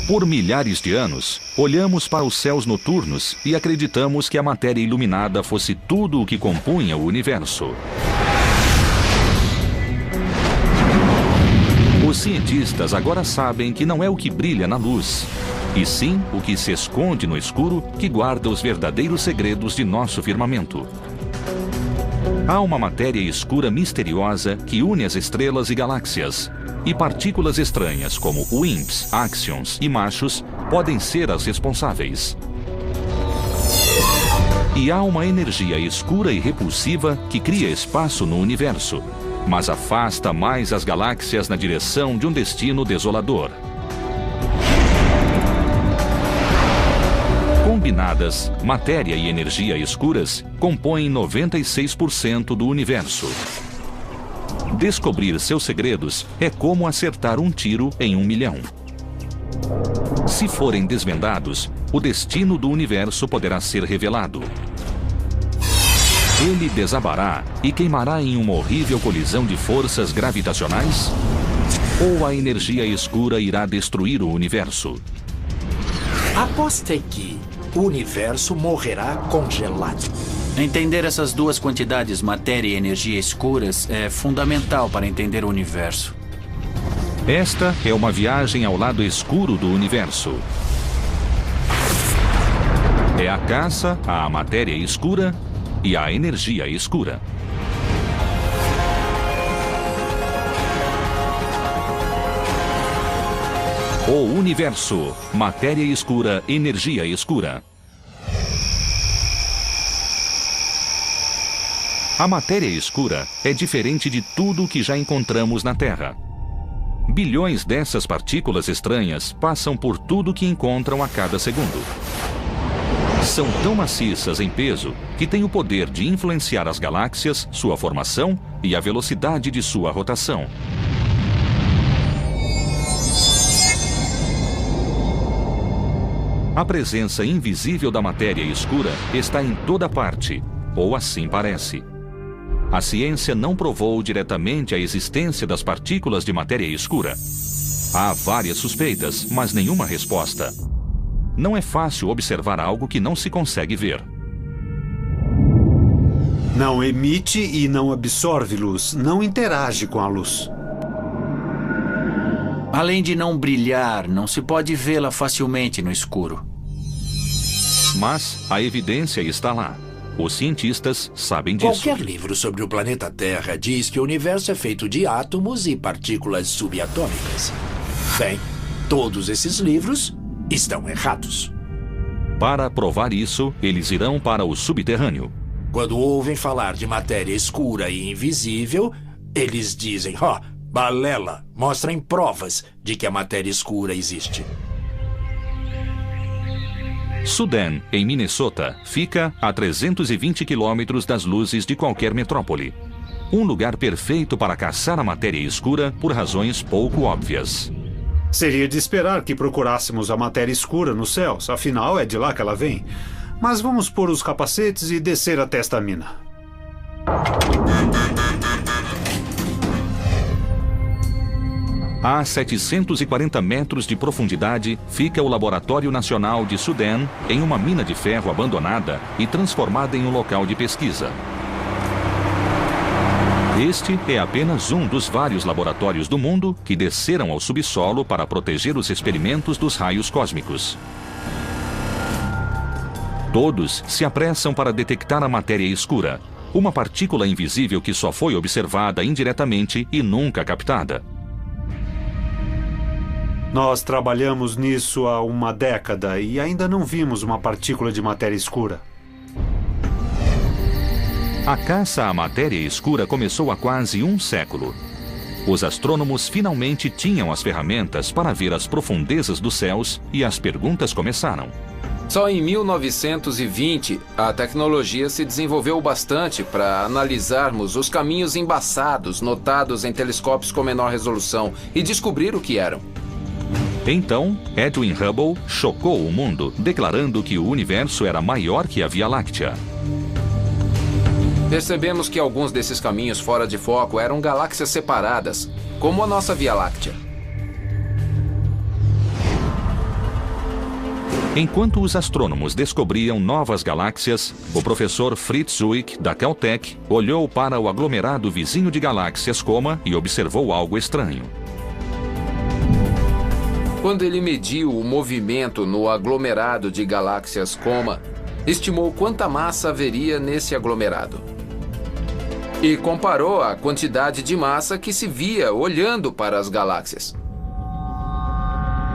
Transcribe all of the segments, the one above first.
Por milhares de anos, olhamos para os céus noturnos e acreditamos que a matéria iluminada fosse tudo o que compunha o universo. Os cientistas agora sabem que não é o que brilha na luz, e sim o que se esconde no escuro que guarda os verdadeiros segredos de nosso firmamento. Há uma matéria escura misteriosa que une as estrelas e galáxias, e partículas estranhas como WIMPs, áxions e machos podem ser as responsáveis. E há uma energia escura e repulsiva que cria espaço no universo, mas afasta mais as galáxias na direção de um destino desolador. Combinadas, matéria e energia escuras compõem 96% do universo. Descobrir seus segredos é como acertar um tiro em 1 milhão. Se forem desvendados, o destino do universo poderá ser revelado. Ele desabará e queimará em uma horrível colisão de forças gravitacionais? Ou a energia escura irá destruir o universo? Apostei que o universo morrerá congelado. Entender essas duas quantidades, matéria e energia escuras, é fundamental para entender o universo. Esta é uma viagem ao lado escuro do universo. É a caça à matéria escura e à energia escura. O universo, matéria escura, energia escura. A matéria escura é diferente de tudo o que já encontramos na Terra. Bilhões dessas partículas estranhas passam por tudo que encontram a cada segundo. São tão maciças em peso que têm o poder de influenciar as galáxias, sua formação e a velocidade de sua rotação. A presença invisível da matéria escura está em toda parte, ou assim parece. A ciência não provou diretamente a existência das partículas de matéria escura. Há várias suspeitas, mas nenhuma resposta. Não é fácil observar algo que não se consegue ver. Não emite e não absorve luz, não interage com a luz. Além de não brilhar, não se pode vê-la facilmente no escuro. Mas a evidência está lá. Os cientistas sabem disso. Qualquer livro sobre o planeta Terra diz que o universo é feito de átomos e partículas subatômicas. Bem, todos esses livros estão errados. Para provar isso, eles irão para o subterrâneo. Quando ouvem falar de matéria escura e invisível, eles dizem, balela, mostrem provas de que a matéria escura existe. Sudan, em Minnesota, fica a 320 quilômetros das luzes de qualquer metrópole. Um lugar perfeito para caçar a matéria escura por razões pouco óbvias. Seria de esperar que procurássemos a matéria escura nos céus, afinal é de lá que ela vem. Mas vamos pôr os capacetes e descer até esta mina. A 740 metros de profundidade fica o Laboratório Nacional de Sudan, em uma mina de ferro abandonada e transformada em um local de pesquisa. Este é apenas um dos vários laboratórios do mundo que desceram ao subsolo para proteger os experimentos dos raios cósmicos. Todos se apressam para detectar a matéria escura, uma partícula invisível que só foi observada indiretamente e nunca captada. Nós trabalhamos nisso há uma década e ainda não vimos uma partícula de matéria escura. A caça à matéria escura começou há quase um século. Os astrônomos finalmente tinham as ferramentas para ver as profundezas dos céus e as perguntas começaram. Só em 1920, a tecnologia se desenvolveu bastante para analisarmos os caminhos embaçados notados em telescópios com menor resolução e descobrir o que eram. Então, Edwin Hubble chocou o mundo, declarando que o universo era maior que a Via Láctea. Percebemos que alguns desses caminhos fora de foco eram galáxias separadas, como a nossa Via Láctea. Enquanto os astrônomos descobriam novas galáxias, o professor Fritz Zwick, da Caltech, olhou para o aglomerado vizinho de galáxias Coma e observou algo estranho. Quando ele mediu o movimento no aglomerado de galáxias Coma, estimou quanta massa haveria nesse aglomerado. E comparou a quantidade de massa que se via olhando para as galáxias.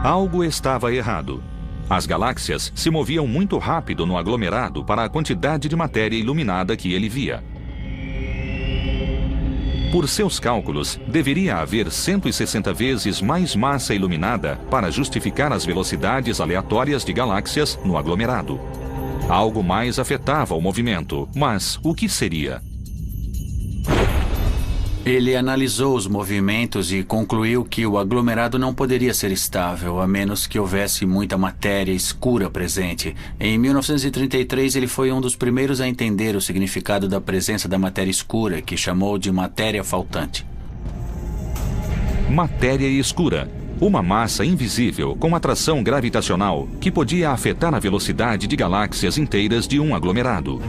Algo estava errado. As galáxias se moviam muito rápido no aglomerado para a quantidade de matéria iluminada que ele via. Por seus cálculos, deveria haver 160 vezes mais massa iluminada para justificar as velocidades aleatórias de galáxias no aglomerado. Algo mais afetava o movimento, mas o que seria? Ele analisou os movimentos e concluiu que o aglomerado não poderia ser estável, a menos que houvesse muita matéria escura presente. Em 1933, ele foi um dos primeiros a entender o significado da presença da matéria escura, que chamou de matéria faltante. Matéria escura. Uma massa invisível com atração gravitacional que podia afetar a velocidade de galáxias inteiras de um aglomerado.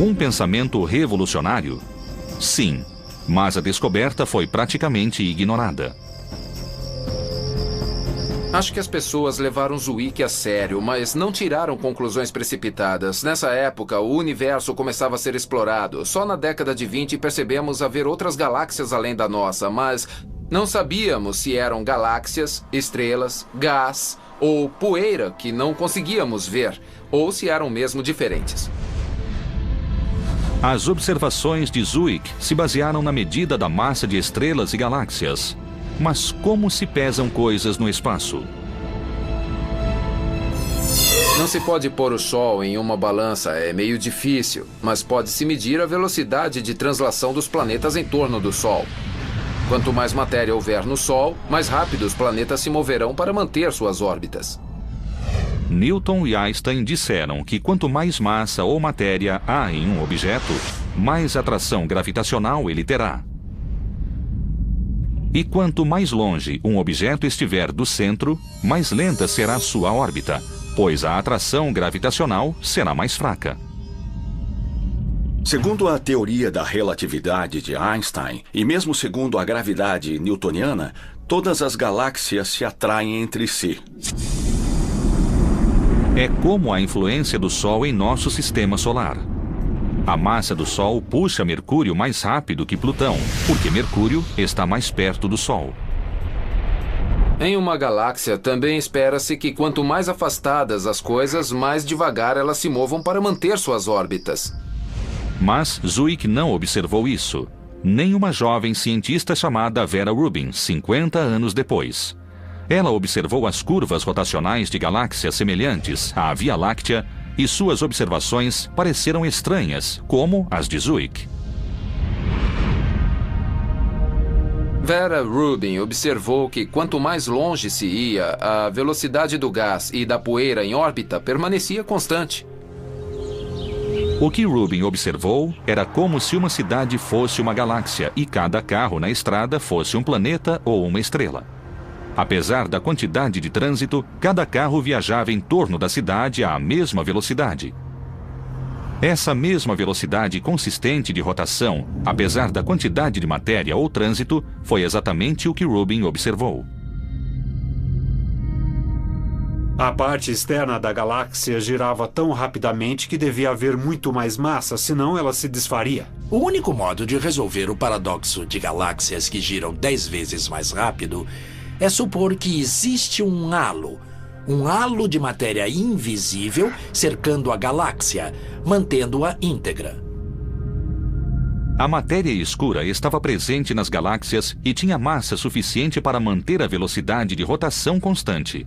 Um pensamento revolucionário? Sim, mas a descoberta foi praticamente ignorada. Acho que as pessoas levaram Zwick a sério, mas não tiraram conclusões precipitadas. Nessa época, o universo começava a ser explorado. Só na década de 20 percebemos haver outras galáxias além da nossa, mas não sabíamos se eram galáxias, estrelas, gás ou poeira que não conseguíamos ver, ou se eram mesmo diferentes. As observações de Zwick se basearam na medida da massa de estrelas e galáxias. Mas como se pesam coisas no espaço? Não se pode pôr o Sol em uma balança, é meio difícil, mas pode-se medir a velocidade de translação dos planetas em torno do Sol. Quanto mais matéria houver no Sol, mais rápido os planetas se moverão para manter suas órbitas. Newton e Einstein disseram que quanto mais massa ou matéria há em um objeto, mais atração gravitacional ele terá. E quanto mais longe um objeto estiver do centro, mais lenta será sua órbita, pois a atração gravitacional será mais fraca. Segundo a teoria da relatividade de Einstein, e mesmo segundo a gravidade newtoniana, todas as galáxias se atraem entre si. É como a influência do Sol em nosso sistema solar. A massa do Sol puxa Mercúrio mais rápido que Plutão, porque Mercúrio está mais perto do Sol. Em uma galáxia, também espera-se que quanto mais afastadas as coisas, mais devagar elas se movam para manter suas órbitas. Mas Zwick não observou isso. Nem uma jovem cientista chamada Vera Rubin, 50 anos depois. Ela observou as curvas rotacionais de galáxias semelhantes à Via Láctea e suas observações pareceram estranhas, como as de Zwick. Vera Rubin observou que quanto mais longe se ia, a velocidade do gás e da poeira em órbita permanecia constante. O que Rubin observou era como se uma cidade fosse uma galáxia e cada carro na estrada fosse um planeta ou uma estrela. Apesar da quantidade de trânsito, cada carro viajava em torno da cidade à mesma velocidade. Essa mesma velocidade consistente de rotação, apesar da quantidade de matéria ou trânsito, foi exatamente o que Rubin observou. A parte externa da galáxia girava tão rapidamente que devia haver muito mais massa, senão ela se desfaria. O único modo de resolver o paradoxo de galáxias que giram 10 vezes mais rápido é supor que existe um halo de matéria invisível cercando a galáxia, mantendo-a íntegra. A matéria escura estava presente nas galáxias e tinha massa suficiente para manter a velocidade de rotação constante.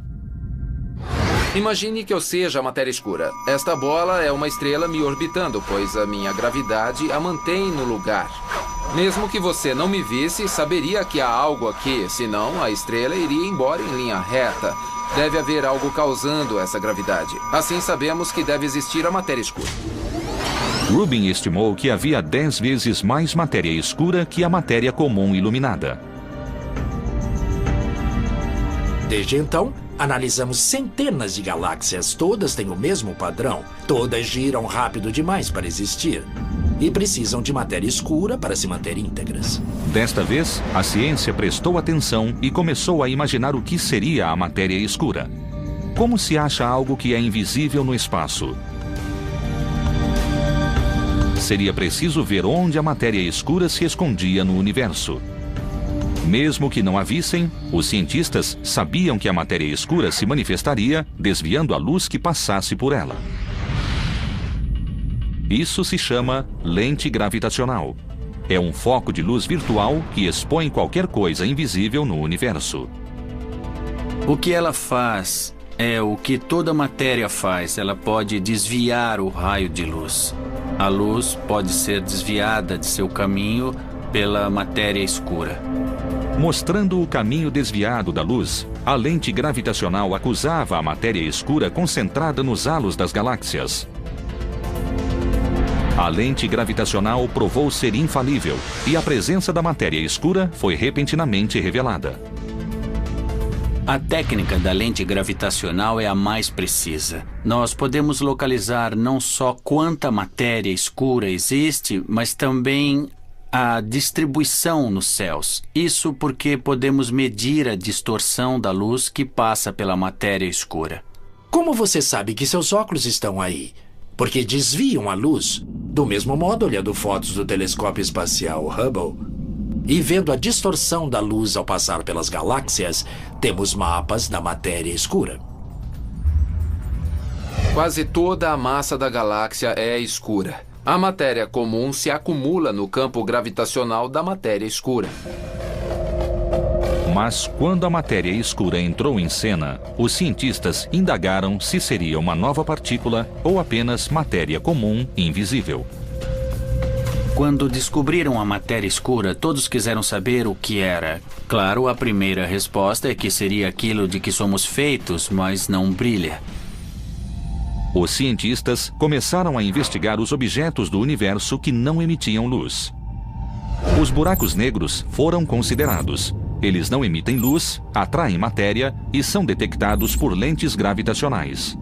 Imagine que eu seja a matéria escura. Esta bola é uma estrela me orbitando, pois a minha gravidade a mantém no lugar. Mesmo que você não me visse, saberia que há algo aqui, senão a estrela iria embora em linha reta. Deve haver algo causando essa gravidade. Assim sabemos que deve existir a matéria escura. Rubin estimou que havia 10 vezes mais matéria escura que a matéria comum iluminada. Desde então, Analisamos centenas de galáxias, todas têm o mesmo padrão. Todas giram rápido demais para existir. E precisam de matéria escura para se manter íntegras. Desta vez, a ciência prestou atenção e começou a imaginar o que seria a matéria escura. Como se acha algo que é invisível no espaço? Seria preciso ver onde a matéria escura se escondia no universo. Mesmo que não a vissem, os cientistas sabiam que a matéria escura se manifestaria desviando a luz que passasse por ela. Isso se chama lente gravitacional. É um foco de luz virtual que expõe qualquer coisa invisível no universo. O que ela faz é o que toda matéria faz. Ela pode desviar o raio de luz. A luz pode ser desviada de seu caminho pela matéria escura. Mostrando o caminho desviado da luz, a lente gravitacional acusava a matéria escura concentrada nos halos das galáxias. A lente gravitacional provou ser infalível e a presença da matéria escura foi repentinamente revelada. A técnica da lente gravitacional é a mais precisa. Nós podemos localizar não só quanta matéria escura existe, mas também a distribuição nos céus. Isso porque podemos medir a distorção da luz que passa pela matéria escura. Como você sabe que seus óculos estão aí? Porque desviam a luz. Do mesmo modo, olhando fotos do telescópio espacial Hubble e vendo a distorção da luz ao passar pelas galáxias, temos mapas da matéria escura. Quase toda a massa da galáxia é escura. A matéria comum se acumula no campo gravitacional da matéria escura. Mas quando a matéria escura entrou em cena, os cientistas indagaram se seria uma nova partícula ou apenas matéria comum invisível. Quando descobriram a matéria escura, todos quiseram saber o que era. Claro, a primeira resposta é que seria aquilo de que somos feitos, mas não brilha. Os cientistas começaram a investigar os objetos do universo que não emitiam luz. Os buracos negros foram considerados. Eles não emitem luz, atraem matéria e são detectados por lentes gravitacionais.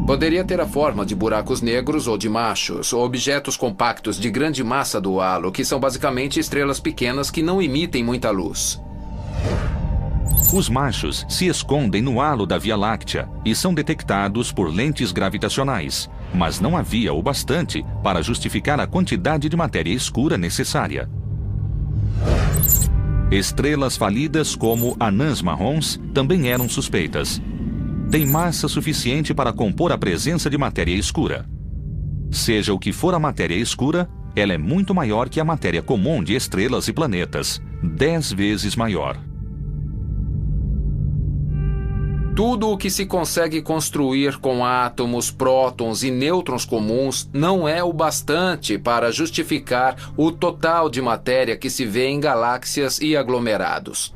Poderia ter a forma de buracos negros ou de machos, ou objetos compactos de grande massa do halo, que são basicamente estrelas pequenas que não emitem muita luz. Os machos se escondem no halo da Via Láctea e são detectados por lentes gravitacionais, mas não havia o bastante para justificar a quantidade de matéria escura necessária. Estrelas falidas como anãs marrons também eram suspeitas. Tem massa suficiente para compor a presença de matéria escura. Seja o que for a matéria escura, ela é muito maior que a matéria comum de estrelas e planetas, 10 vezes maior. Tudo o que se consegue construir com átomos, prótons e nêutrons comuns não é o bastante para justificar o total de matéria que se vê em galáxias e aglomerados.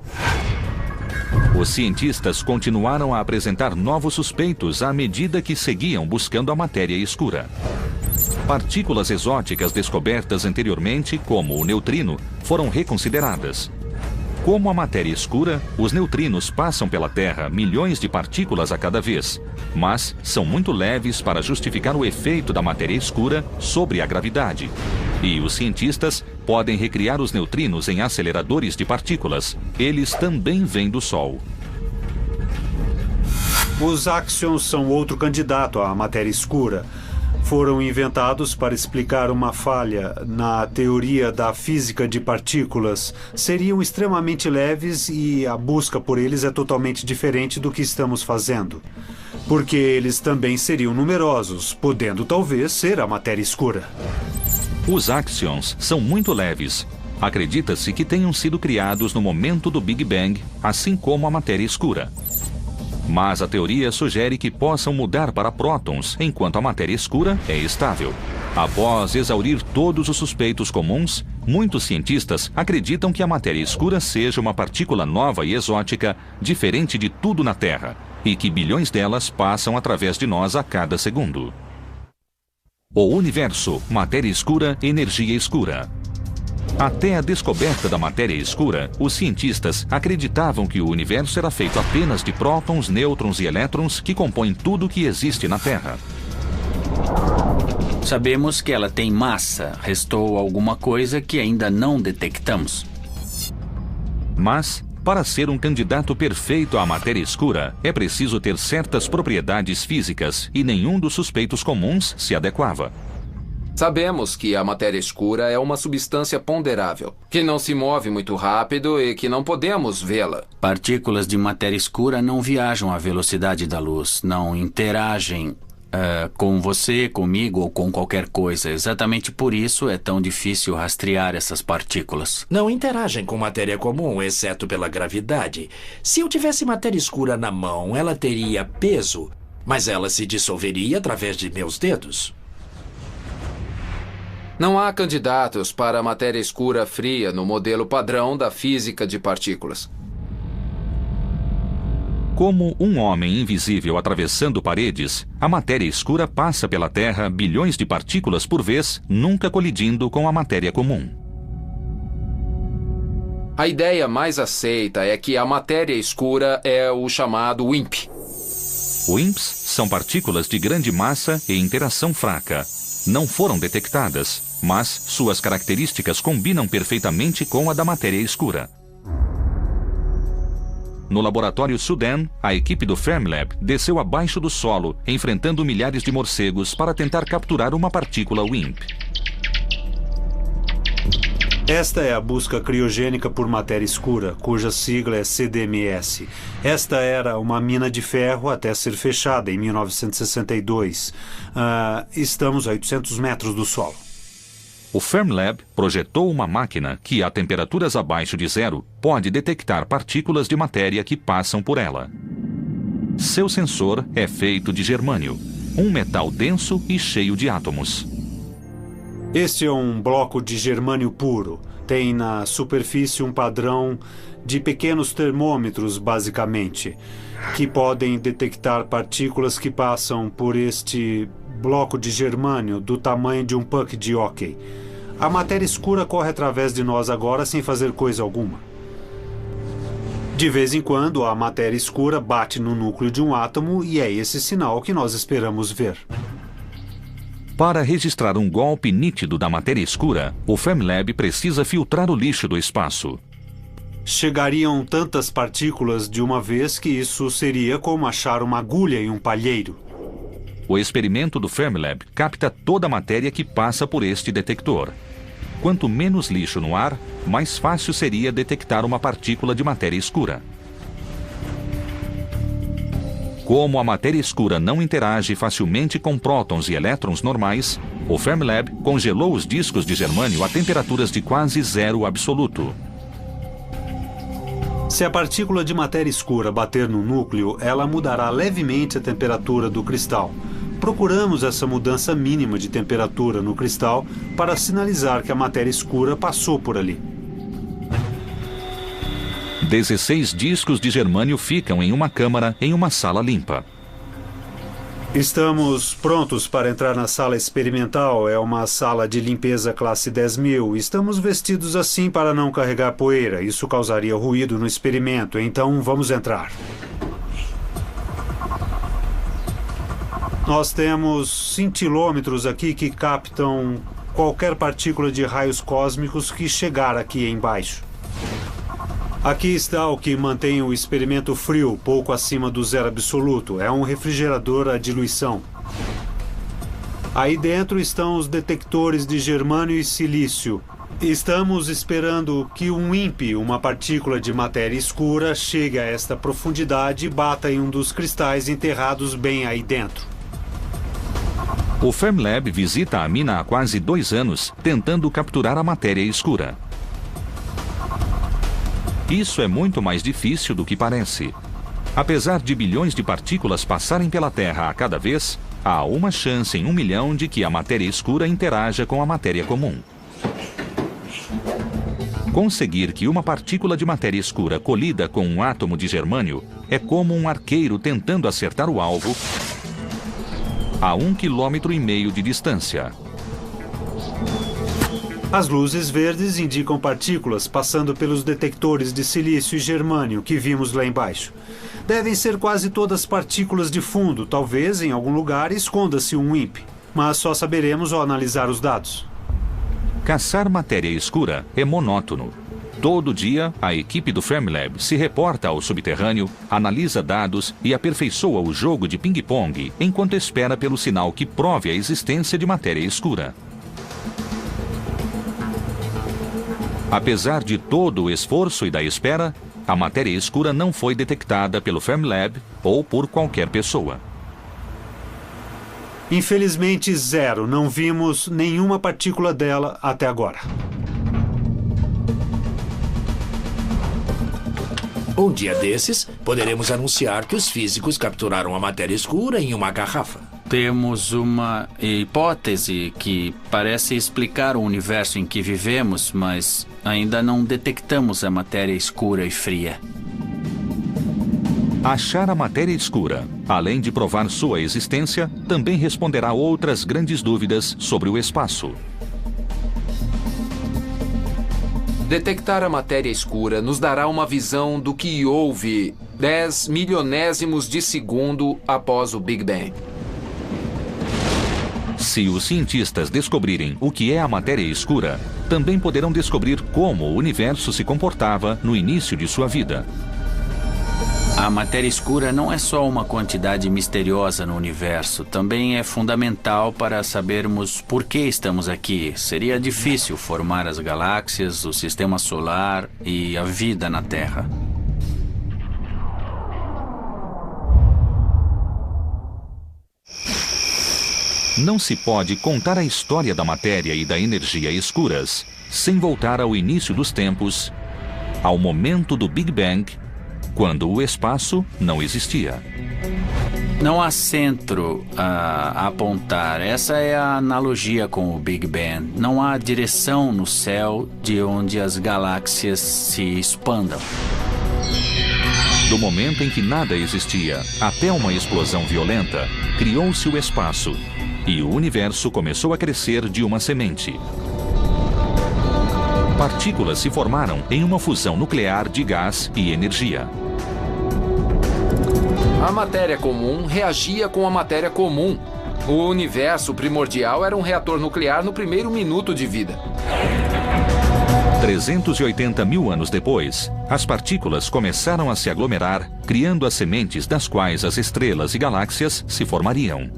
Os cientistas continuaram a apresentar novos suspeitos à medida que seguiam buscando a matéria escura. Partículas exóticas descobertas anteriormente, como o neutrino, foram reconsideradas. Como a matéria escura, os neutrinos passam pela Terra milhões de partículas a cada vez, mas são muito leves para justificar o efeito da matéria escura sobre a gravidade. E os cientistas podem recriar os neutrinos em aceleradores de partículas. Eles também vêm do Sol. Os axions são outro candidato à matéria escura. Foram inventados para explicar uma falha na teoria da física de partículas. Seriam extremamente leves e a busca por eles é totalmente diferente do que estamos fazendo. Porque eles também seriam numerosos, podendo talvez ser a matéria escura. Os axions são muito leves. Acredita-se que tenham sido criados no momento do Big Bang, assim como a matéria escura. Mas a teoria sugere que possam mudar para prótons, enquanto a matéria escura é estável. Após exaurir todos os suspeitos comuns, muitos cientistas acreditam que a matéria escura seja uma partícula nova e exótica, diferente de tudo na Terra, e que bilhões delas passam através de nós a cada segundo. O universo, matéria escura, energia escura. Até a descoberta da matéria escura, os cientistas acreditavam que o universo era feito apenas de prótons, nêutrons e elétrons que compõem tudo que existe na Terra. Sabemos que ela tem massa. Restou alguma coisa que ainda não detectamos. Mas, para ser um candidato perfeito à matéria escura, é preciso ter certas propriedades físicas e nenhum dos suspeitos comuns se adequava. Sabemos que a matéria escura é uma substância ponderável, que não se move muito rápido e que não podemos vê-la. Partículas de matéria escura não viajam à velocidade da luz, não interagem com você, comigo ou com qualquer coisa. Exatamente por isso é tão difícil rastrear essas partículas. Não interagem com matéria comum, exceto pela gravidade. Se eu tivesse matéria escura na mão, ela teria peso, mas ela se dissolveria através de meus dedos. Não há candidatos para a matéria escura fria no modelo padrão da física de partículas. Como um homem invisível atravessando paredes, a matéria escura passa pela Terra bilhões de partículas por vez, nunca colidindo com a matéria comum. A ideia mais aceita é que a matéria escura é o chamado WIMP. WIMPs são partículas de grande massa e interação fraca. Não foram detectadas, mas suas características combinam perfeitamente com a da matéria escura. No laboratório Sudan, a equipe do Fermilab desceu abaixo do solo, enfrentando milhares de morcegos para tentar capturar uma partícula WIMP. Esta é a busca criogênica por matéria escura, cuja sigla é CDMS. Esta era uma mina de ferro até ser fechada em 1962. Estamos a 800 metros do solo. O Fermilab projetou uma máquina que, a temperaturas abaixo de zero, pode detectar partículas de matéria que passam por ela. Seu sensor é feito de germânio, um metal denso e cheio de átomos. Este é um bloco de germânio puro. Tem na superfície um padrão de pequenos termômetros, basicamente, que podem detectar partículas que passam por este bloco de germânio do tamanho de um puck de hóquei. A matéria escura corre através de nós agora sem fazer coisa alguma. De vez em quando, a matéria escura bate no núcleo de um átomo e é esse sinal que nós esperamos ver. Para registrar um golpe nítido da matéria escura, o Fermilab precisa filtrar o lixo do espaço. Chegariam tantas partículas de uma vez que isso seria como achar uma agulha em um palheiro. O experimento do Fermilab capta toda a matéria que passa por este detector. Quanto menos lixo no ar, mais fácil seria detectar uma partícula de matéria escura. Como a matéria escura não interage facilmente com prótons e elétrons normais, o Fermilab congelou os discos de germânio a temperaturas de quase zero absoluto. Se a partícula de matéria escura bater no núcleo, ela mudará levemente a temperatura do cristal. Procuramos essa mudança mínima de temperatura no cristal para sinalizar que a matéria escura passou por ali. 16 discos de germânio ficam em uma câmara em uma sala limpa. Estamos prontos para entrar na sala experimental. É uma sala de limpeza classe 10.000. Estamos vestidos assim para não carregar poeira. Isso causaria ruído no experimento, então vamos entrar. Nós temos cintilômetros aqui que captam qualquer partícula de raios cósmicos que chegar aqui embaixo. Aqui está o que mantém o experimento frio, pouco acima do zero absoluto. É um refrigerador a diluição. Aí dentro estão os detectores de germânio e silício. Estamos esperando que um WIMP, uma partícula de matéria escura, chegue a esta profundidade e bata em um dos cristais enterrados bem aí dentro. O Fermilab visita a mina há quase 2 anos, tentando capturar a matéria escura. Isso é muito mais difícil do que parece. Apesar de bilhões de partículas passarem pela Terra a cada vez, há uma chance em 1 milhão de que a matéria escura interaja com a matéria comum. Conseguir que uma partícula de matéria escura colida com um átomo de germânio é como um arqueiro tentando acertar o alvo a 1,5 km de distância. As luzes verdes indicam partículas passando pelos detectores de silício e germânio que vimos lá embaixo. Devem ser quase todas partículas de fundo, talvez em algum lugar esconda-se um WIMP, mas só saberemos ao analisar os dados. Caçar matéria escura é monótono. Todo dia, a equipe do Fermilab se reporta ao subterrâneo, analisa dados e aperfeiçoa o jogo de ping-pong enquanto espera pelo sinal que prove a existência de matéria escura. Apesar de todo o esforço e da espera, a matéria escura não foi detectada pelo Fermilab ou por qualquer pessoa. Infelizmente, zero. Não vimos nenhuma partícula dela até agora. Um dia desses, poderemos anunciar que os físicos capturaram a matéria escura em uma garrafa. Temos uma hipótese que parece explicar o universo em que vivemos, mas ainda não detectamos a matéria escura e fria. Achar a matéria escura, além de provar sua existência, também responderá outras grandes dúvidas sobre o espaço. Detectar a matéria escura nos dará uma visão do que houve 10 milionésimos de segundo após o Big Bang. Se os cientistas descobrirem o que é a matéria escura, também poderão descobrir como o universo se comportava no início de sua vida. A matéria escura não é só uma quantidade misteriosa no universo, também é fundamental para sabermos por que estamos aqui. Seria difícil formar as galáxias, o sistema solar e a vida na Terra. Não se pode contar a história da matéria e da energia escuras sem voltar ao início dos tempos, ao momento do Big Bang, quando o espaço não existia. Não há centro a apontar. Essa é a analogia com o Big Bang. Não há direção no céu de onde as galáxias se expandam. Do momento em que nada existia até uma explosão violenta, criou-se o espaço e o universo começou a crescer de uma semente. Partículas se formaram em uma fusão nuclear de gás e energia. A matéria comum reagia com a matéria comum. O universo primordial era um reator nuclear no primeiro minuto de vida. 380 mil anos depois, as partículas começaram a se aglomerar, criando as sementes das quais as estrelas e galáxias se formariam.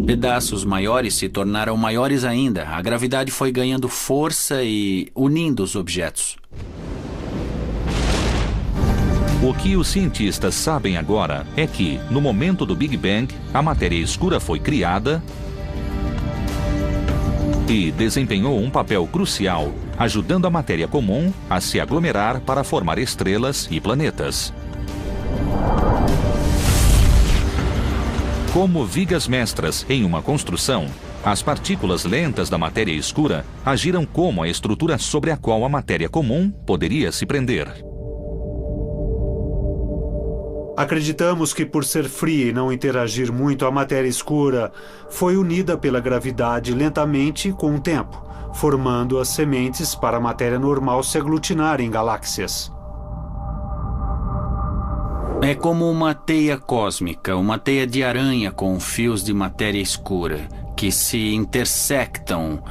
Pedaços maiores se tornaram maiores ainda. A gravidade foi ganhando força e unindo os objetos. O que os cientistas sabem agora é que, no momento do Big Bang, a matéria escura foi criada e desempenhou um papel crucial, ajudando a matéria comum a se aglomerar para formar estrelas e planetas. Como vigas mestras em uma construção, as partículas lentas da matéria escura agiram como a estrutura sobre a qual a matéria comum poderia se prender. Acreditamos que, por ser fria e não interagir muito, a matéria escura foi unida pela gravidade lentamente com o tempo, formando as sementes para a matéria normal se aglutinar em galáxias. É como uma teia cósmica, uma teia de aranha com fios de matéria escura, que se intersectam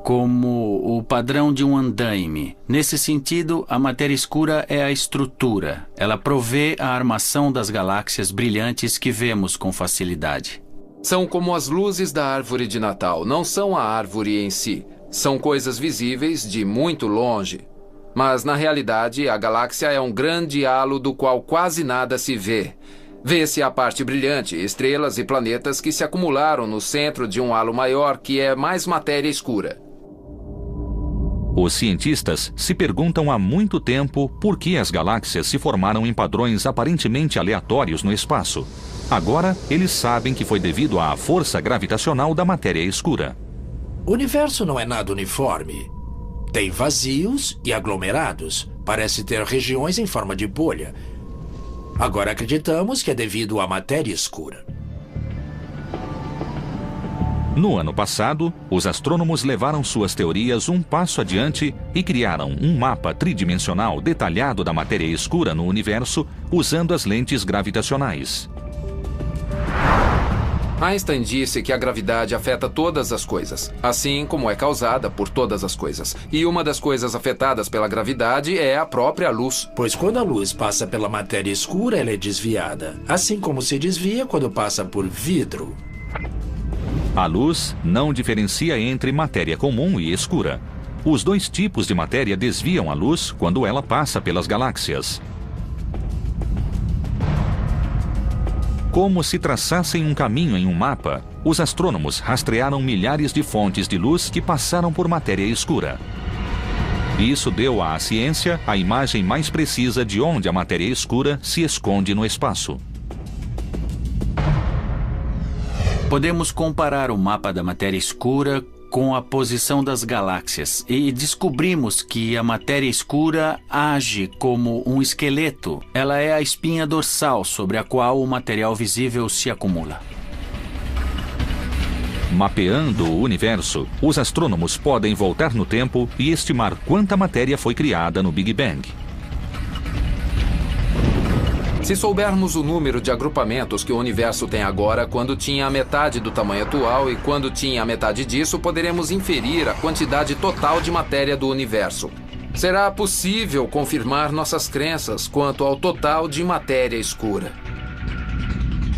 como o padrão de um andaime. Nesse sentido, a matéria escura é a estrutura. Ela provê a armação das galáxias brilhantes que vemos com facilidade. São como as luzes da árvore de Natal. Não são a árvore em si. São coisas visíveis de muito longe. Mas, na realidade, a galáxia é um grande halo do qual quase nada se vê. Vê-se a parte brilhante, estrelas e planetas que se acumularam no centro de um halo maior que é mais matéria escura. Os cientistas se perguntam há muito tempo por que as galáxias se formaram em padrões aparentemente aleatórios no espaço. Agora, eles sabem que foi devido à força gravitacional da matéria escura. O universo não é nada uniforme. Tem vazios e aglomerados. Parece ter regiões em forma de bolha. Agora acreditamos que é devido à matéria escura. No ano passado, os astrônomos levaram suas teorias um passo adiante e criaram um mapa tridimensional detalhado da matéria escura no universo usando as lentes gravitacionais. Einstein disse que a gravidade afeta todas as coisas, assim como é causada por todas as coisas. E uma das coisas afetadas pela gravidade é a própria luz. Pois quando a luz passa pela matéria escura, ela é desviada, assim como se desvia quando passa por vidro. A luz não diferencia entre matéria comum e escura. Os dois tipos de matéria desviam a luz quando ela passa pelas galáxias. Como se traçassem um caminho em um mapa, os astrônomos rastrearam milhares de fontes de luz que passaram por matéria escura. Isso deu à ciência a imagem mais precisa de onde a matéria escura se esconde no espaço. Podemos comparar o mapa da matéria escura com a posição das galáxias e descobrimos que a matéria escura age como um esqueleto. Ela é a espinha dorsal sobre a qual o material visível se acumula. Mapeando o universo, os astrônomos podem voltar no tempo e estimar quanta matéria foi criada no Big Bang. Se soubermos o número de agrupamentos que o universo tem agora quando tinha a metade do tamanho atual e quando tinha a metade disso, poderemos inferir a quantidade total de matéria do universo. Será possível confirmar nossas crenças quanto ao total de matéria escura.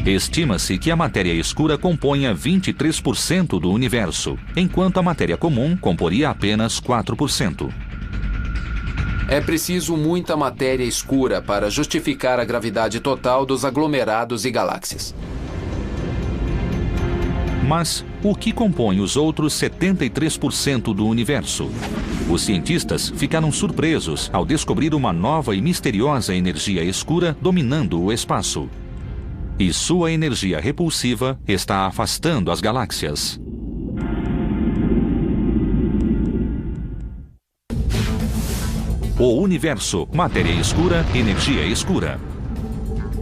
Estima-se que a matéria escura componha 23% do universo, enquanto a matéria comum comporia apenas 4%. É preciso muita matéria escura para justificar a gravidade total dos aglomerados e galáxias. Mas o que compõe os outros 73% do universo? Os cientistas ficaram surpresos ao descobrir uma nova e misteriosa energia escura dominando o espaço. E sua energia repulsiva está afastando as galáxias. O universo, matéria escura, energia escura.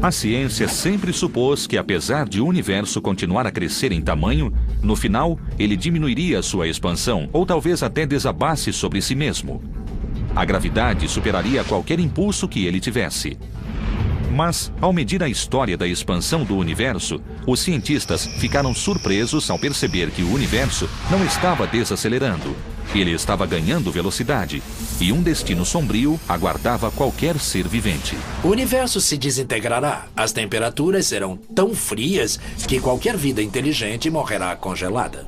A ciência sempre supôs que, apesar de o universo continuar a crescer em tamanho, no final, ele diminuiria sua expansão ou talvez até desabasse sobre si mesmo. A gravidade superaria qualquer impulso que ele tivesse. Mas, ao medir a história da expansão do universo, os cientistas ficaram surpresos ao perceber que o universo não estava desacelerando. Ele estava ganhando velocidade, e um destino sombrio aguardava qualquer ser vivente. O universo se desintegrará. As temperaturas serão tão frias que qualquer vida inteligente morrerá congelada.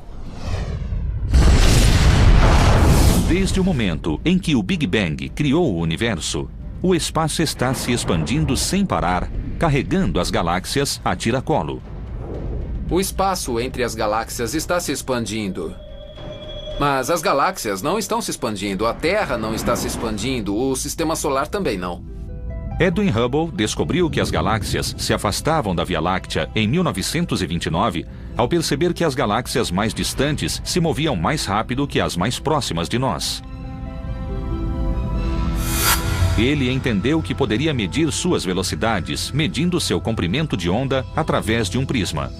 Desde o momento em que o Big Bang criou o universo, o espaço está se expandindo sem parar, carregando as galáxias a tiracolo. O espaço entre as galáxias está se expandindo. Mas as galáxias não estão se expandindo, a Terra não está se expandindo, o Sistema Solar também não. Edwin Hubble descobriu que as galáxias se afastavam da Via Láctea em 1929, ao perceber que as galáxias mais distantes se moviam mais rápido que as mais próximas de nós. Ele entendeu que poderia medir suas velocidades, medindo seu comprimento de onda através de um prisma.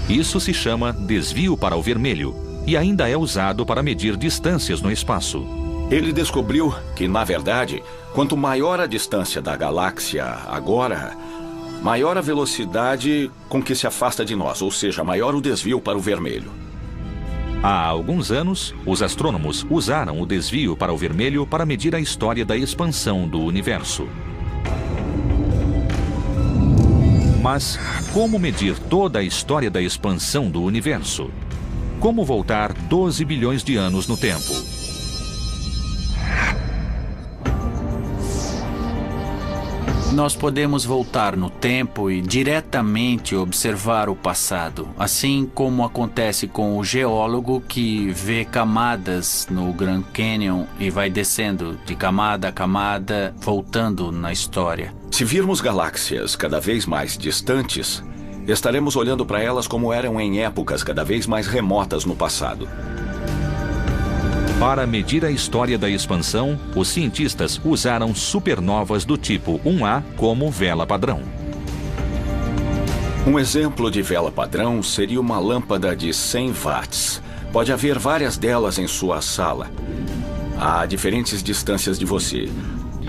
Isso se chama desvio para o vermelho, e ainda é usado para medir distâncias no espaço. Ele descobriu que, na verdade, quanto maior a distância da galáxia agora, maior a velocidade com que se afasta de nós, ou seja, maior o desvio para o vermelho. Há alguns anos, os astrônomos usaram o desvio para o vermelho para medir a história da expansão do universo. Mas como medir toda a história da expansão do universo? Como voltar 12 bilhões de anos no tempo? Nós podemos voltar no tempo e diretamente observar o passado, assim como acontece com o geólogo que vê camadas no Grand Canyon e vai descendo de camada a camada, voltando na história. Se virmos galáxias cada vez mais distantes, estaremos olhando para elas como eram em épocas cada vez mais remotas no passado. Para medir a história da expansão, os cientistas usaram supernovas do tipo 1A como vela padrão. Um exemplo de vela padrão seria uma lâmpada de 100 watts. Pode haver várias delas em sua sala, a diferentes distâncias de você.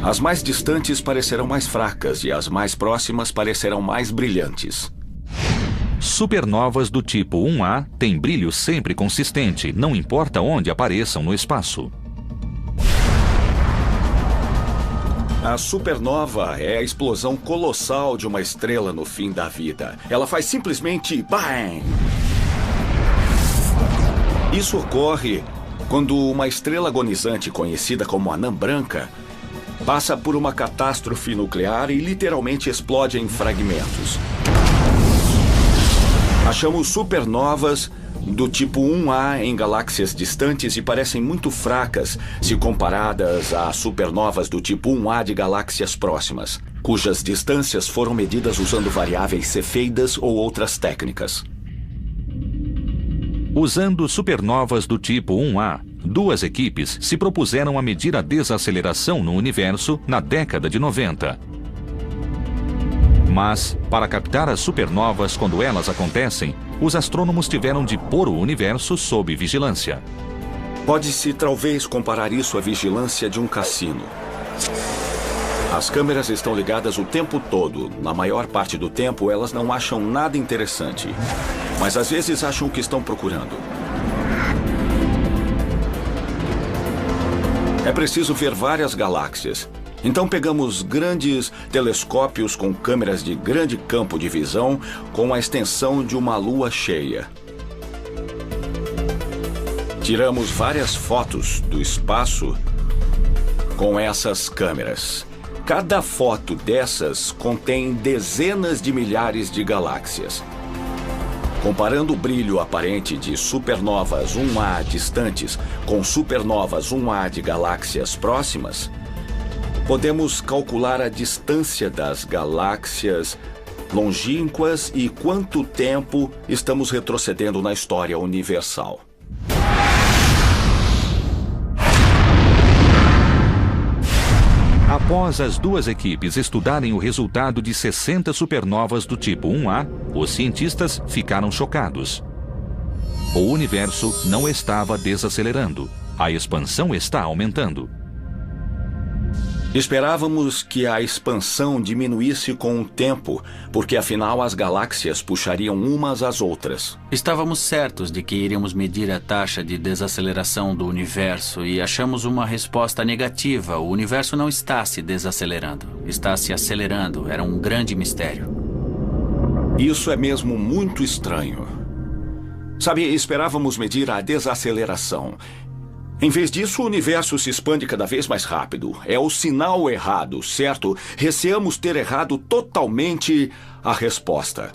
As mais distantes parecerão mais fracas e as mais próximas parecerão mais brilhantes. Supernovas do tipo 1A têm brilho sempre consistente, não importa onde apareçam no espaço. A supernova é a explosão colossal de uma estrela no fim da vida. Ela faz simplesmente BAM! Isso ocorre quando uma estrela agonizante conhecida como anã branca passa por uma catástrofe nuclear e literalmente explode em fragmentos. Achamos supernovas do tipo 1A em galáxias distantes e parecem muito fracas se comparadas a supernovas do tipo 1A de galáxias próximas, cujas distâncias foram medidas usando variáveis cefeidas ou outras técnicas. Usando supernovas do tipo 1A, duas equipes se propuseram a medir a desaceleração no universo na década de 90. Mas, para captar as supernovas quando elas acontecem, os astrônomos tiveram de pôr o universo sob vigilância. Pode-se talvez comparar isso à vigilância de um cassino. As câmeras estão ligadas o tempo todo. Na maior parte do tempo, elas não acham nada interessante. Mas às vezes acham o que estão procurando. É preciso ver várias galáxias. Então pegamos grandes telescópios com câmeras de grande campo de visão com a extensão de uma lua cheia. Tiramos várias fotos do espaço com essas câmeras. Cada foto dessas contém dezenas de milhares de galáxias. Comparando o brilho aparente de supernovas 1A distantes com supernovas 1A de galáxias próximas, podemos calcular a distância das galáxias longínquas e quanto tempo estamos retrocedendo na história universal. Após as duas equipes estudarem o resultado de 60 supernovas do tipo 1A, os cientistas ficaram chocados. O universo não estava desacelerando. A expansão está aumentando. Esperávamos que a expansão diminuísse com o tempo, porque afinal as galáxias puxariam umas às outras. Estávamos certos de que iríamos medir a taxa de desaceleração do universo e achamos uma resposta negativa. O universo não está se desacelerando, está se acelerando. Era um grande mistério. Isso é mesmo muito estranho. Sabe, esperávamos medir a desaceleração. Em vez disso, o universo se expande cada vez mais rápido. É o sinal errado, certo? Receamos ter errado totalmente a resposta.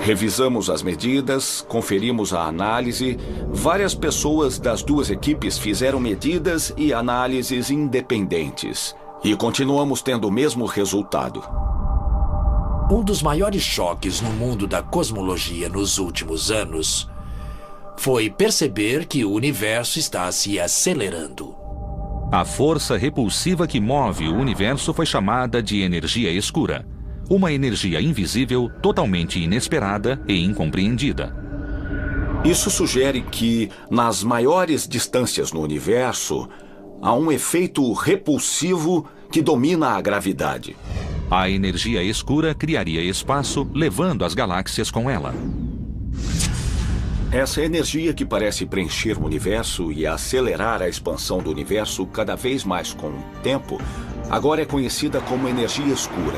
Revisamos as medidas, conferimos a análise. Várias pessoas das duas equipes fizeram medidas e análises independentes. E continuamos tendo o mesmo resultado. Um dos maiores choques no mundo da cosmologia nos últimos anos foi perceber que o universo está se acelerando. A força repulsiva que move o universo foi chamada de energia escura. Uma energia invisível, totalmente inesperada e incompreendida. Isso sugere que, nas maiores distâncias no universo, há um efeito repulsivo que domina a gravidade. A energia escura criaria espaço, levando as galáxias com ela. Essa energia que parece preencher o universo e acelerar a expansão do universo cada vez mais com o tempo, agora é conhecida como energia escura.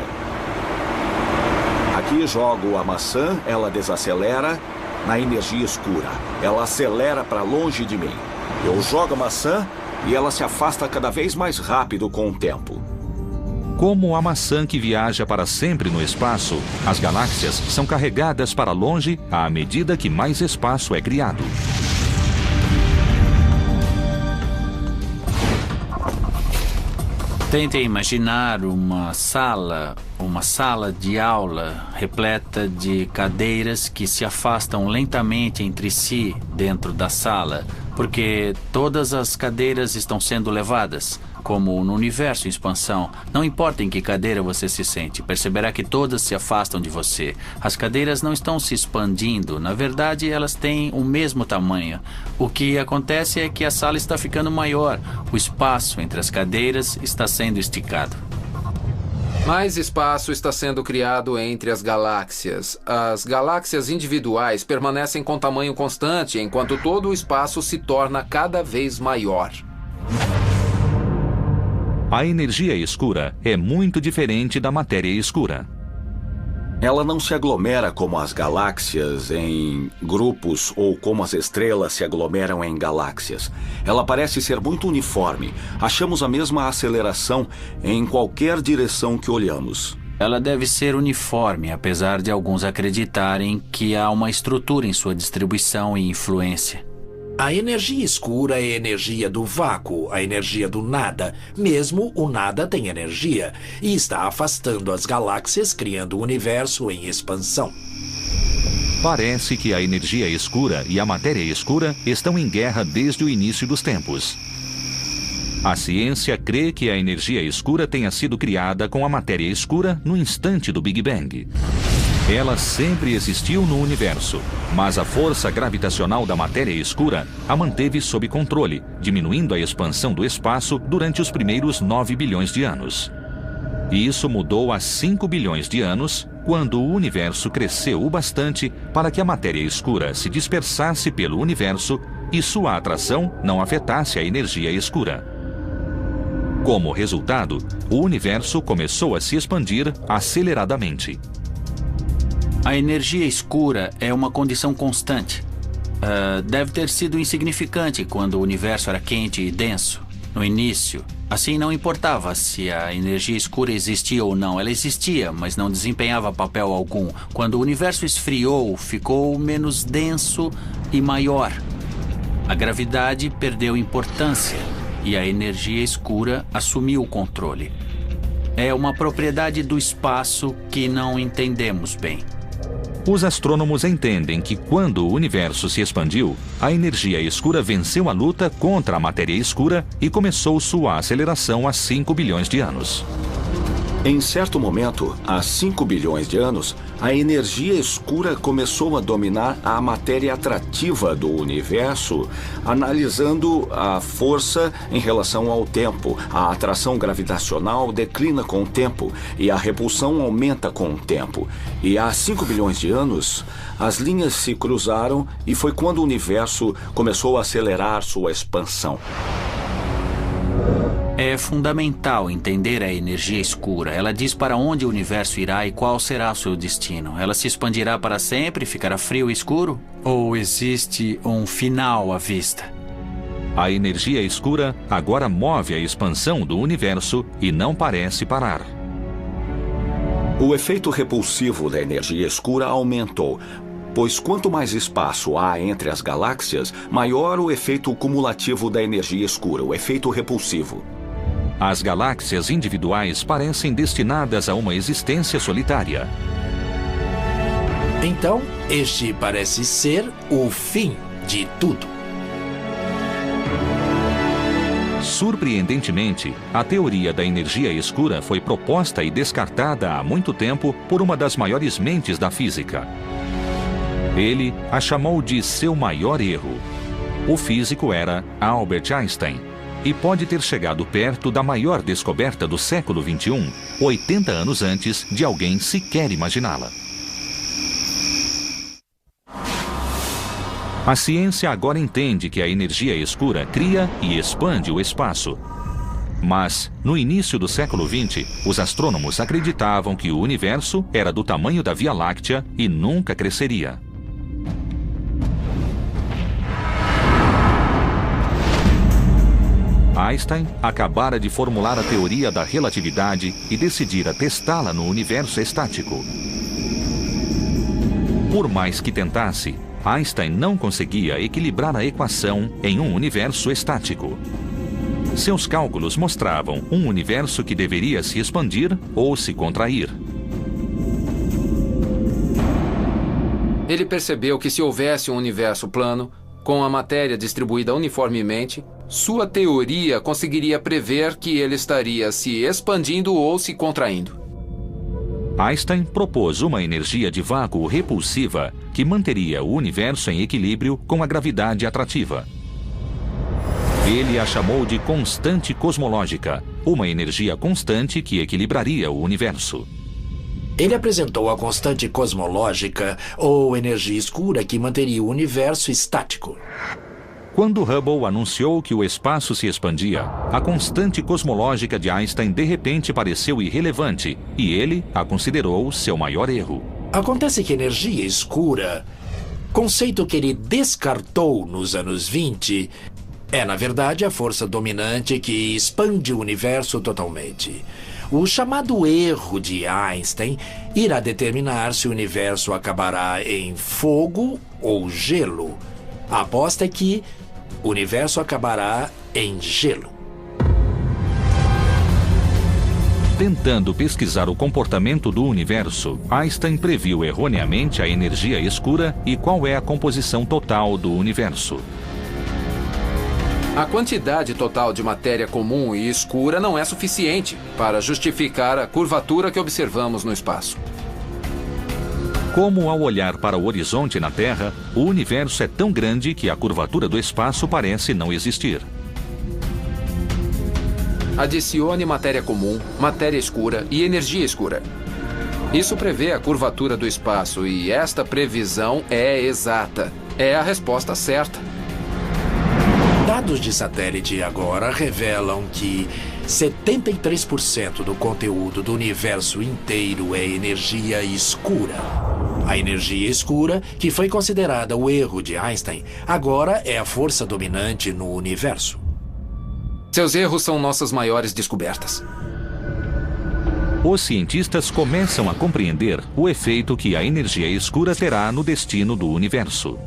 Aqui jogo a maçã, ela desacelera na energia escura. Ela acelera para longe de mim. Eu jogo a maçã e ela se afasta cada vez mais rápido com o tempo. Como a maçã que viaja para sempre no espaço, as galáxias são carregadas para longe à medida que mais espaço é criado. Tentem imaginar uma sala de aula repleta de cadeiras que se afastam lentamente entre si dentro da sala, porque todas as cadeiras estão sendo levadas. como no universo em expansão. Não importa em que cadeira você se sente, perceberá que todas se afastam de você. As cadeiras não estão se expandindo, na verdade elas têm o mesmo tamanho. O que acontece é que a sala está ficando maior, o espaço entre as cadeiras está sendo esticado. Mais espaço está sendo criado entre as galáxias. As galáxias individuais permanecem com tamanho constante, enquanto todo o espaço se torna cada vez maior. A energia escura é muito diferente da matéria escura. Ela não se aglomera como as galáxias em grupos ou como as estrelas se aglomeram em galáxias. Ela parece ser muito uniforme. Achamos a mesma aceleração em qualquer direção que olhamos. Ela deve ser uniforme, apesar de alguns acreditarem que há uma estrutura em sua distribuição e influência. A energia escura é a energia do vácuo, a energia do nada. Mesmo o nada tem energia e está afastando as galáxias, criando um universo em expansão. Parece que a energia escura e a matéria escura estão em guerra desde o início dos tempos. A ciência crê que a energia escura tenha sido criada com a matéria escura no instante do Big Bang. Ela sempre existiu no universo, mas a força gravitacional da matéria escura a manteve sob controle, diminuindo a expansão do espaço durante os primeiros 9 bilhões de anos. E isso mudou há 5 bilhões de anos, quando o universo cresceu o bastante para que a matéria escura se dispersasse pelo universo e sua atração não afetasse a energia escura. Como resultado, o universo começou a se expandir aceleradamente. A energia escura é uma condição constante. Deve ter sido insignificante quando o universo era quente e denso. No início, assim não importava se a energia escura existia ou não. Ela existia, mas não desempenhava papel algum. Quando o universo esfriou, ficou menos denso e maior. A gravidade perdeu importância e a energia escura assumiu o controle. É uma propriedade do espaço que não entendemos bem. Os astrônomos entendem que quando o universo se expandiu, a energia escura venceu a luta contra a matéria escura e começou sua aceleração há 5 bilhões de anos. Em certo momento, há 5 bilhões de anos, a energia escura começou a dominar a matéria atrativa do universo, analisando a força em relação ao tempo. A atração gravitacional declina com o tempo e a repulsão aumenta com o tempo. E há 5 bilhões de anos, as linhas se cruzaram e foi quando o universo começou a acelerar sua expansão. É fundamental entender a energia escura. Ela diz para onde o universo irá e qual será seu destino. Ela se expandirá para sempre, ficará frio e escuro? Ou existe um final à vista? A energia escura agora move a expansão do universo e não parece parar. O efeito repulsivo da energia escura aumentou, pois quanto mais espaço há entre as galáxias, maior o efeito cumulativo da energia escura, o efeito repulsivo. As galáxias individuais parecem destinadas a uma existência solitária. Então, este parece ser o fim de tudo. Surpreendentemente, a teoria da energia escura foi proposta e descartada há muito tempo por uma das maiores mentes da física. Ele a chamou de seu maior erro. O físico era Albert Einstein e pode ter chegado perto da maior descoberta do século XXI, 80 anos antes de alguém sequer imaginá-la. A ciência agora entende que a energia escura cria e expande o espaço. Mas, no início do século XX, os astrônomos acreditavam que o universo era do tamanho da Via Láctea e nunca cresceria. Einstein acabara de formular a teoria da relatividade e decidira testá-la no universo estático. Por mais que tentasse, Einstein não conseguia equilibrar a equação em um universo estático. Seus cálculos mostravam um universo que deveria se expandir ou se contrair. Ele percebeu que se houvesse um universo plano, com a matéria distribuída uniformemente, Sua teoria conseguiria prever que ele estaria se expandindo ou se contraindo. Einstein propôs uma energia de vácuo repulsiva que manteria o universo em equilíbrio com a gravidade atrativa. Ele a chamou de constante cosmológica, uma energia constante que equilibraria o universo. Ele apresentou a constante cosmológica, ou energia escura, que manteria o universo estático. Quando Hubble anunciou que o espaço se expandia, a constante cosmológica de Einstein de repente pareceu irrelevante e ele a considerou seu maior erro. Acontece que energia escura, conceito que ele descartou nos anos 20, é, na verdade, a força dominante que expande o universo totalmente. O chamado erro de Einstein irá determinar se o universo acabará em fogo ou gelo. A aposta é que o universo acabará em gelo. Tentando pesquisar o comportamento do universo, Einstein previu erroneamente a energia escura e qual é a composição total do universo. A quantidade total de matéria comum e escura não é suficiente para justificar a curvatura que observamos no espaço. Como ao olhar para o horizonte na Terra, o universo é tão grande que a curvatura do espaço parece não existir. Adicione matéria comum, matéria escura e energia escura. Isso prevê a curvatura do espaço e esta previsão é exata. É a resposta certa. Dados de satélite agora revelam que 73% do conteúdo do universo inteiro é energia escura. A energia escura, que foi considerada o erro de Einstein, agora é a força dominante no universo. Seus erros são nossas maiores descobertas. Os cientistas começam a compreender o efeito que a energia escura terá no destino do universo.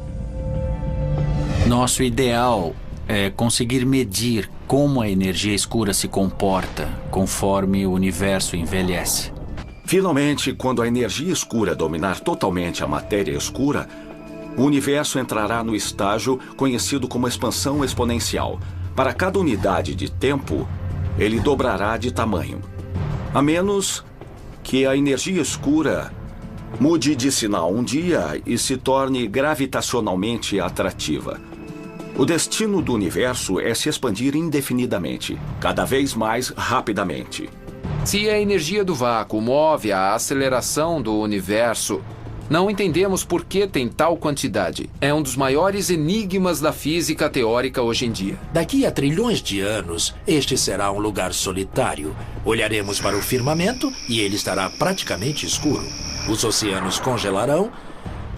Nosso ideal é conseguir medir como a energia escura se comporta conforme o universo envelhece. Finalmente, quando a energia escura dominar totalmente a matéria escura, o universo entrará no estágio conhecido como expansão exponencial. Para cada unidade de tempo, ele dobrará de tamanho. A menos que a energia escura mude de sinal um dia e se torne gravitacionalmente atrativa. O destino do universo é se expandir indefinidamente, cada vez mais rapidamente. Se a energia do vácuo move a aceleração do universo, não entendemos por que tem tal quantidade. É um dos maiores enigmas da física teórica hoje em dia. Daqui a trilhões de anos, este será um lugar solitário. Olharemos para o firmamento e ele estará praticamente escuro. Os oceanos congelarão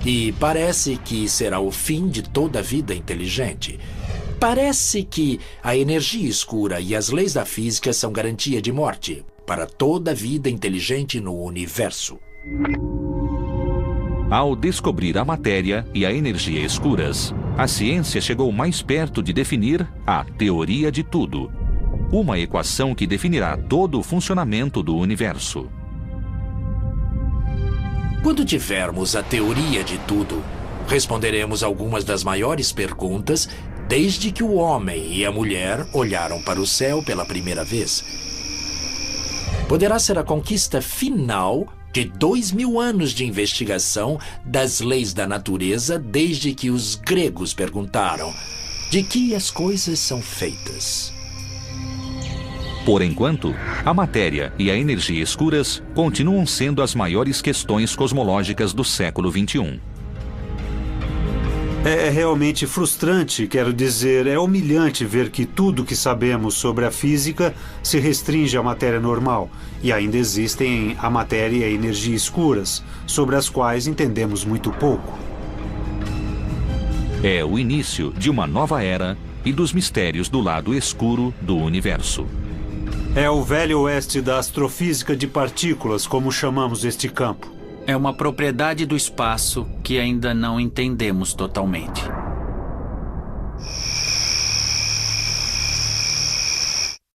e parece que será o fim de toda a vida inteligente. Parece que a energia escura e as leis da física são garantia de morte para toda a vida inteligente no universo. Ao descobrir a matéria e a energia escuras, a ciência chegou mais perto de definir a teoria de tudo, uma equação que definirá todo o funcionamento do universo. Quando tivermos a teoria de tudo, responderemos algumas das maiores perguntas desde que o homem e a mulher olharam para o céu pela primeira vez. Poderá ser a conquista final de 2000 anos de investigação das leis da natureza desde que os gregos perguntaram de que as coisas são feitas. Por enquanto, a matéria e a energia escuras continuam sendo as maiores questões cosmológicas do século XXI. É realmente frustrante, quero dizer, é humilhante ver que tudo que sabemos sobre a física se restringe à matéria normal e ainda existem a matéria e a energia escuras, sobre as quais entendemos muito pouco. É o início de uma nova era e dos mistérios do lado escuro do universo. É o velho oeste da astrofísica de partículas, como chamamos este campo. É uma propriedade do espaço que ainda não entendemos totalmente.